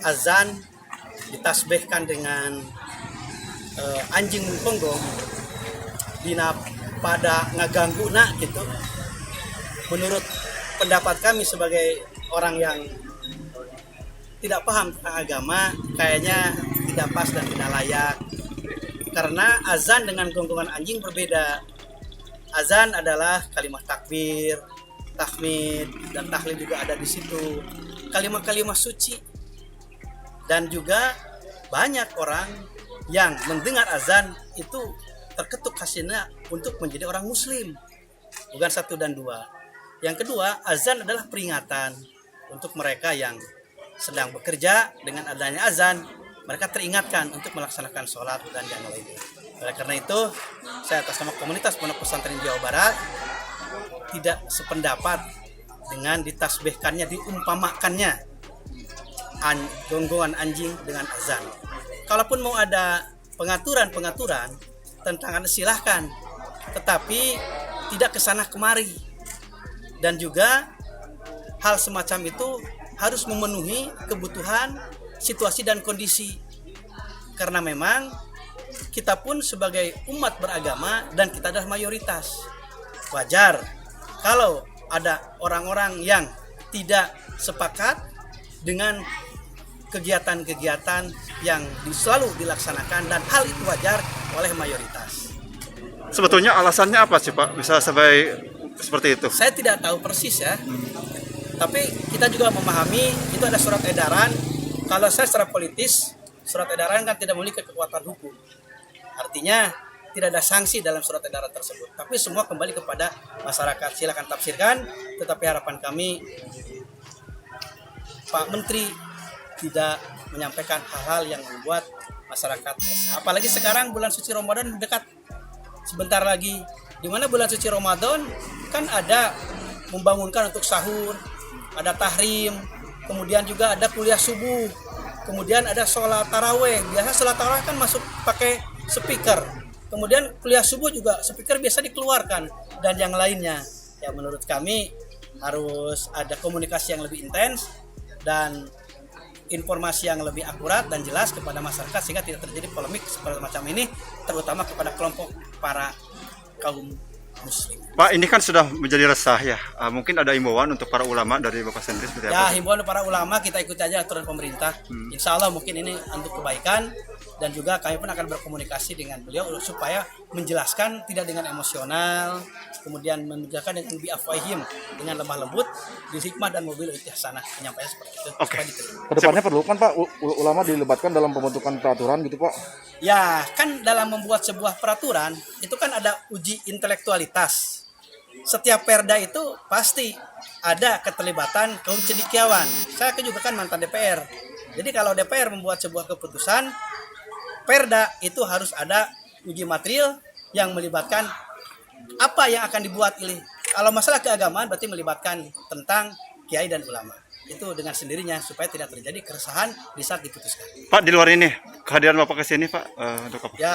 azan ditasbihkan dengan anjing mungponggong dina pada ngaganggu nak gitu. Menurut pendapat kami sebagai orang yang tidak paham tentang agama, kayaknya tidak pas dan tidak layak. Karena azan dengan gonggongan anjing berbeda. Azan adalah kalimat takbir, tahmid, dan tahlil juga ada di situ. Kalimat-kalimat suci. Dan juga banyak orang yang mendengar azan itu terketuk hatinya untuk menjadi orang muslim. Bukan satu dan dua. Yang kedua, azan adalah peringatan untuk mereka yang sedang bekerja. Dengan adanya azan, mereka teringatkan untuk melaksanakan sholat dan yang lainnya. Oleh karena itu, saya atas nama komunitas Pondok Pesantren Jawa Barat tidak sependapat dengan ditasbihkannya, diumpamakannya gonggongan anjing dengan azan. Kalaupun mau ada pengaturan tentang silahkan, tetapi tidak kesana kemari. Dan juga hal semacam itu harus memenuhi kebutuhan, situasi dan kondisi. Karena memang kita pun sebagai umat beragama dan kita adalah mayoritas. Wajar kalau ada orang-orang yang tidak sepakat dengan kegiatan-kegiatan yang selalu dilaksanakan, dan hal itu wajar oleh mayoritas. Sebetulnya alasannya apa sih Pak? Bisa sampai seperti itu? Saya tidak tahu persis ya. Tapi kita juga memahami itu ada surat edaran. Kalau saya secara politis, surat edaran kan tidak memiliki kekuatan hukum. Artinya tidak ada sanksi dalam surat edaran tersebut. Tapi semua kembali kepada masyarakat. Silakan tafsirkan. Tetapi harapan kami Pak Menteri tidak menyampaikan hal-hal yang membuat masyarakat. Apalagi sekarang bulan suci Ramadan dekat. Sebentar lagi. Di mana bulan suci Ramadan kan ada membangunkan untuk sahur, ada tahrim, kemudian juga ada kuliah subuh, kemudian ada sholat taraweh. Biasa sholat taraweh kan masuk pakai speaker. Kemudian kuliah subuh juga speaker biasa dikeluarkan, dan yang lainnya. Ya menurut kami harus ada komunikasi yang lebih intens dan informasi yang lebih akurat dan jelas kepada masyarakat sehingga tidak terjadi polemik seperti macam ini, terutama kepada kelompok para kaum muslim. Pak, ini kan sudah menjadi resah ya. Mungkin ada himbauan untuk para ulama dari Bapak sendiri seperti Ya, apa? himbauan para ulama kita ikuti aja aturan pemerintah. Insya Allah mungkin ini untuk kebaikan, dan juga kami pun akan berkomunikasi dengan beliau supaya menjelaskan tidak dengan emosional, kemudian menjelaskan dengan bi'afwahim, dengan lemah lembut, di hikmah dan mobil ihsanah, menyampaikan seperti itu. Oke. Kedepannya perlu kan Pak ulama dilibatkan dalam pembentukan peraturan gitu Pak? Ya, kan dalam membuat sebuah peraturan itu kan ada uji intelektualitas. Setiap perda itu pasti ada keterlibatan kaum cendekiawan. Saya juga kan mantan DPR. Jadi kalau DPR membuat sebuah keputusan, perda itu harus ada uji material yang melibatkan apa yang akan dibuat ini. Kalau masalah keagamaan berarti melibatkan tentang kiai dan ulama. Itu dengan sendirinya supaya tidak terjadi keresahan di saat diputuskan. Pak, di luar ini kehadiran Bapak ke sini Pak untuk apa? Ya,